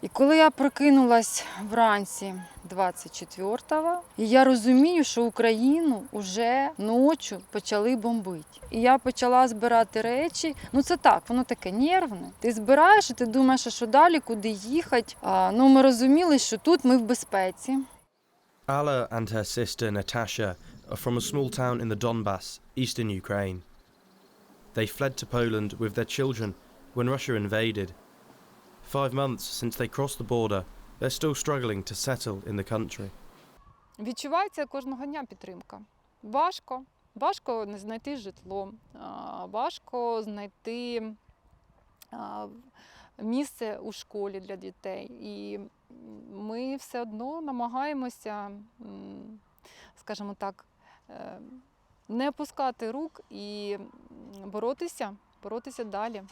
І коли я прокинулась вранці 24-го, і я розумію, що Україну вже ночі почали бомбити. І я почала збирати речі. Ну це так, воно таке нервне. Ти збираєш і ти думаєш, що далі, куди їхати. Ну ми розуміли, що тут ми в безпеці. Alla and her sister Natasha are from a small town in the Donbass, eastern Ukraine. They fled to Poland with their children when Russia invaded. 5 months since they crossed the border, they're still struggling to settle in the country. Відчувається кожного дня підтримка. Важко. Важко не знайти житло, важко знайти місце у школі для дітей. І ми все одно намагаємося, скажімо так, не опускати рук і боротися далі.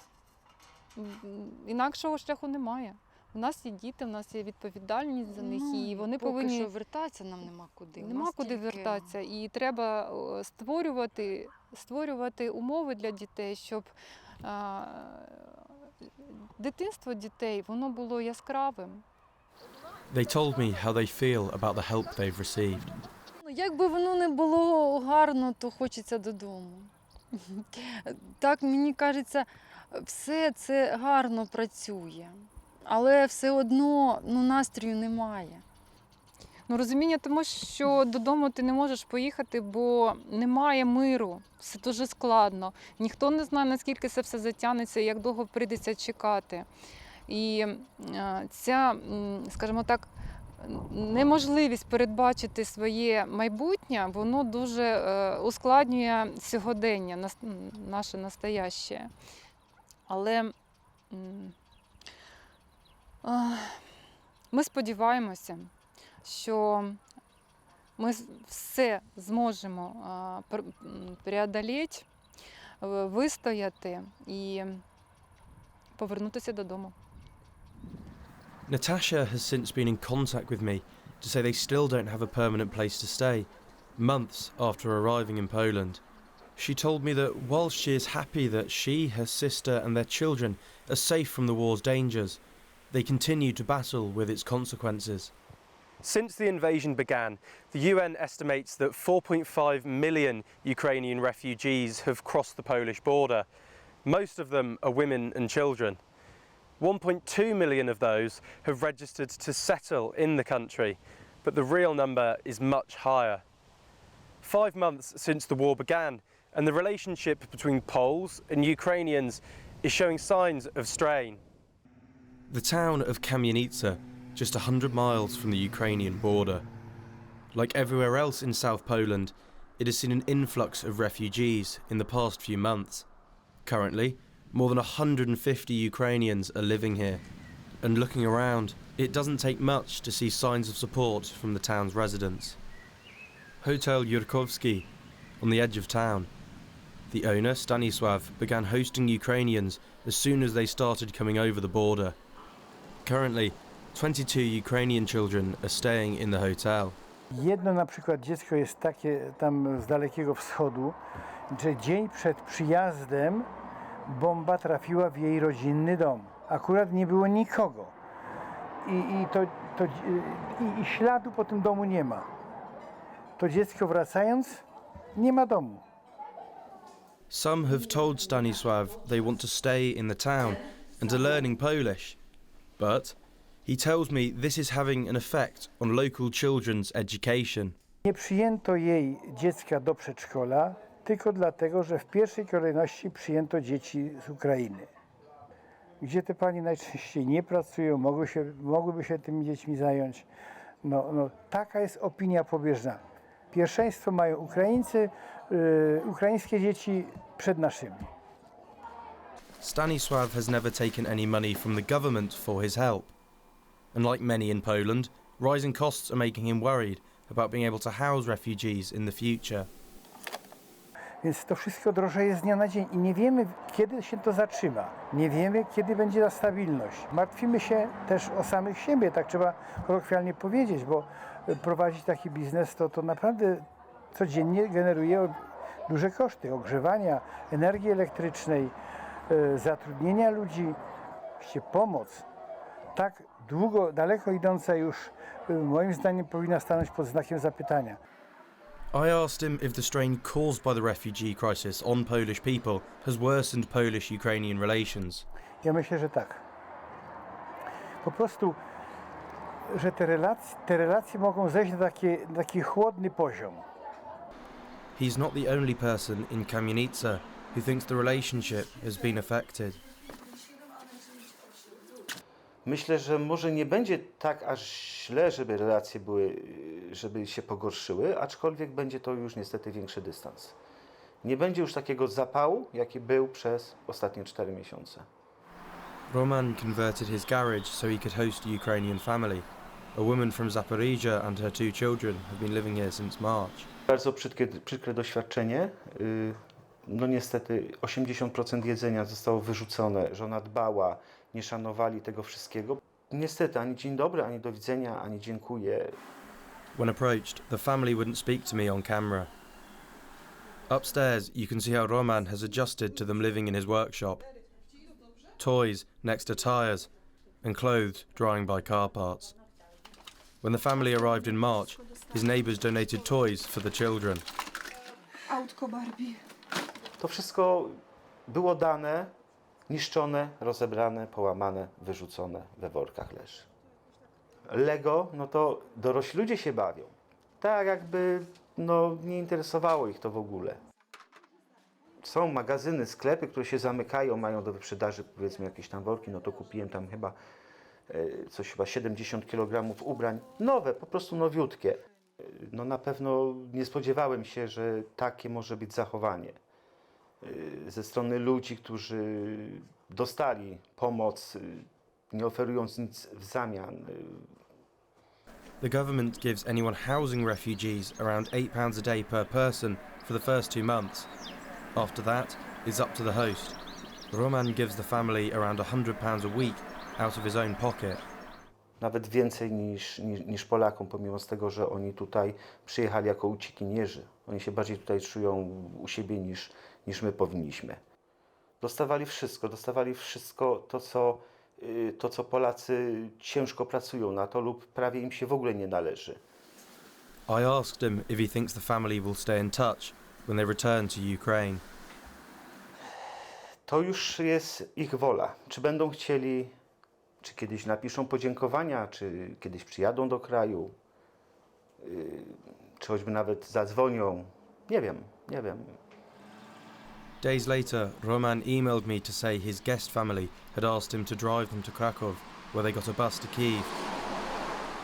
Інакшого шляху немає. У нас є діти, у нас є відповідальність за них, і вони повинні... Поки що вертатися нам нема куди. Нема куди вертатися, і треба створювати умови для дітей, щоб дитинство дітей, воно було яскравим. They told me how they feel about the help they've received. Якби воно не було гарно, то хочеться додому. Так, мені кажеться, все це гарно працює, але все одно настрою немає. Розуміння тому, що додому ти не можеш поїхати, бо немає миру, все дуже складно. Ніхто не знає, наскільки це все затягнеться і як довго прийдеться чекати. І ця, скажімо так, неможливість передбачити своє майбутнє, воно дуже ускладнює сьогодення, наше настояще. Але ми сподіваємося, що ми все зможемо преодоліти, вистояти і повернутися додому. Natasha has since been in contact with me to say they still don't have a permanent place to stay, months after arriving in Poland. She told me that whilst she is happy that she, her sister and their children are safe from the war's dangers, they continue to battle with its consequences. Since the invasion began, the UN estimates that 4.5 million Ukrainian refugees have crossed the Polish border. Most of them are women and children. 1.2 million of those have registered to settle in the country, but the real number is much higher. 5 months since the war began, and the relationship between Poles and Ukrainians is showing signs of strain. The town of Kamienica, just 100 miles from the Ukrainian border. Like everywhere else in South Poland, it has seen an influx of refugees in the past few months. Currently, more than 150 Ukrainians are living here, and looking around, it doesn't take much to see signs of support from the town's residents. Hotel Yurkovsky, on the edge of town. The owner, Stanisław, began hosting Ukrainians as soon as they started coming over the border. Currently, 22 Ukrainian children are staying in the hotel. Jedno na przykład dziecko jest takie tam z Dalekiego Wschodu, że dzień przed przyjazdem bomba trafiła w jej rodzinny dom. Akurat nie było nikogo. I śladu po tym domu nie ma. To dziecko wracając nie ma domu. Some have told Stanisław they want to stay in the town and are learning Polish, but he tells me this is having an effect on local children's education. Nie przyjęto jej dziecka do przedszkola tylko dlatego, że w pierwszej kolejności przyjęto dzieci z Ukrainy, gdzie te panie najczęściej nie pracują, mogłyby się tymi dziećmi zająć. Taka jest opinia pobieżna. Pierwszeństwo mają Ukraińcy, ukraińskie dzieci przed naszymi. Stanisław has never taken any money from the government for his help. And like many in Poland, rising costs are making him worried about being able to house refugees in the future. Więc to wszystko drożeje z dnia na dzień i nie wiemy, kiedy się to zatrzyma. Nie wiemy, kiedy będzie ta stabilność. Martwimy się też o samych siebie, tak trzeba kolokwialnie powiedzieć, bo prowadzić taki biznes to naprawdę codziennie generuje duże koszty ogrzewania, energii elektrycznej, zatrudnienia ludzi, pomoc. tak długo, daleko idąca już moim zdaniem powinna stanąć pod znakiem zapytania. I asked him if the strain caused by the refugee crisis on Polish people has worsened Polish-Ukrainian relations. Ja myślę, że tak. Po prostu, że te relacje mogą zejść na taki chłodny poziom. He's not the only person in Kamienica who thinks the relationship has been affected. Myślę, że może nie będzie tak aż źle, żeby relacje żeby się pogorszyły, aczkolwiek będzie to już niestety większy dystans. Nie będzie już takiego zapału, jaki był przez ostatnie 4 miesiące. Roman converted his garage so he could host a Ukrainian family. A woman from Zaporizhia and her 2 children have been living here since March. Bardzo przykre doświadczenie. No niestety 80% jedzenia zostało wyrzucone. Żona dbała, nie szanowali tego wszystkiego. Niestety ani dzień dobry, ani do widzenia, ani dziękuję. When approached, the family wouldn't speak to me on camera. Upstairs, you can see how Roman has adjusted to them living in his workshop. Toys next to tyres, and clothes drying by car parts. When the family arrived in March, his neighbours donated toys for the children. Autko Barbie. To wszystko było dane, niszczone, rozebrane, połamane, wyrzucone, we workach leży. Lego, no to dorośli ludzie się bawią. Tak jakby nie interesowało ich to w ogóle. Są magazyny, sklepy, które się zamykają, mają do wyprzedaży powiedzmy jakieś tam worki, no to kupiłem tam chyba 70 kg ubrań. Nowe, po prostu nowiutkie. No na pewno nie spodziewałem się, że takie może być zachowanie ze strony ludzi, którzy dostali pomoc, nie oferując nic w zamian. The government gives anyone housing refugees around £8 a day per person for the first 2 months. After that, it's up to the host. Roman gives the family around £100 a week out of his own pocket. Nawet więcej niż Polakom, pomimo tego, że oni tutaj przyjechali jako uciekinierzy. Oni się bardziej tutaj czują u siebie niż my powinniśmy. Dostawali wszystko to, co Polacy ciężko pracują na to lub prawie im się w ogóle nie należy. I asked him if he thinks the family will stay in touch when they return to Ukraine. To już jest ich wola. Czy będą chcieli, czy kiedyś napiszą podziękowania, czy kiedyś przyjadą do kraju, czy choćby nawet zadzwonią. Nie wiem. Days later, Roman emailed me to say his guest family had asked him to drive them to Krakow, where they got a bus to Kyiv.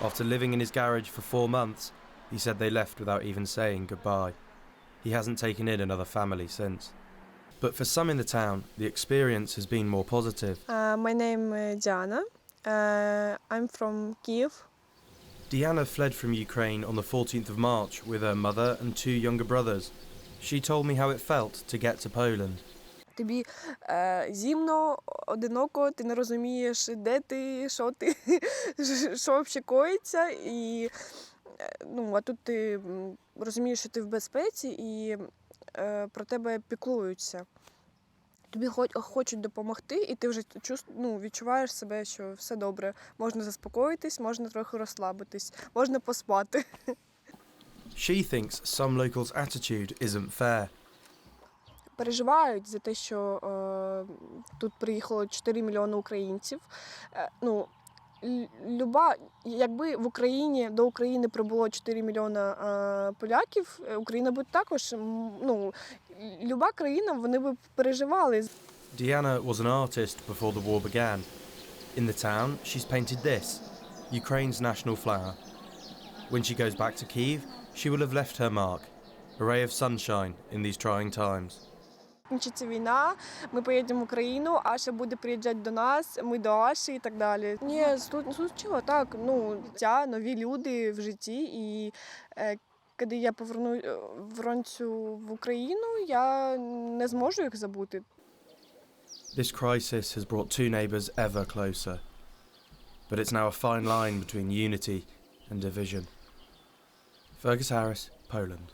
After living in his garage for 4 months, he said they left without even saying goodbye. He hasn't taken in another family since. But for some in the town, the experience has been more positive. My name is Diana. I'm from Kyiv. Diana fled from Ukraine on the 14th of March with her mother and 2 younger brothers. She told me how it felt to get to Poland. Тобі зімно, одиноко, ти не розумієш, де ти, що взагалі коїться. І, а тут ти розумієш, що ти в безпеці і про тебе піклуються. Тобі хочуть допомогти, і ти вже відчуваєш себе, що все добре. Можна заспокоїтись, можна трохи розслабитись, можна поспати. She thinks some locals' attitude isn't fair. Переживають за те, що тут приїхало 4 мільйони українців. Якби в Україні до України прибуло 4 мільйона поляків, Україна б також, люба країна, вони б переживали. Diana was an artist before the war began. In the town, she's painted this, Ukraine's national flower. When she goes back to Kyiv, she will have left her mark, a ray of sunshine in these trying times. Кінчиться війна, ми поїдемо в Україну, Аша буде приїжджати до нас, ми до Аші і так далі. Ні, случило так, нові люди в житті, і коли я повернуся в Україну, я не зможу їх забути. This crisis has brought 2 neighbours ever closer. But it's now a fine line between unity and division. Fergus Harris, Poland.